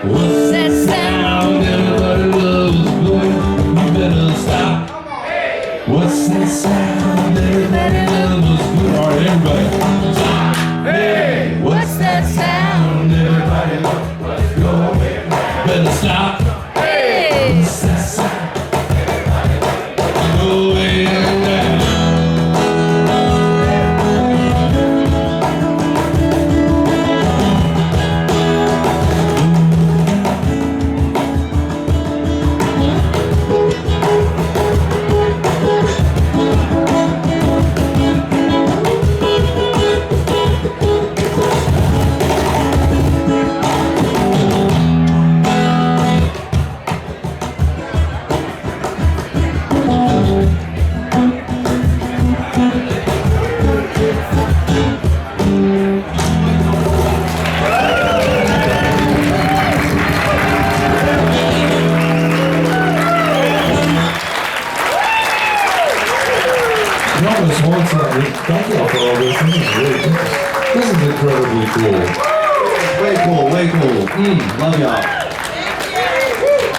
What's that sound everybody loves? Boy, you better stop. What's that sound everybody loves? All right, everybody. Stop. Hey, what's that sound everybody loves? Let's go. Better stop. Hey, what's that sound everybody loves? Going down. Thank you all for all this. This is incredibly cool. Way cool, way cool. Love y'all.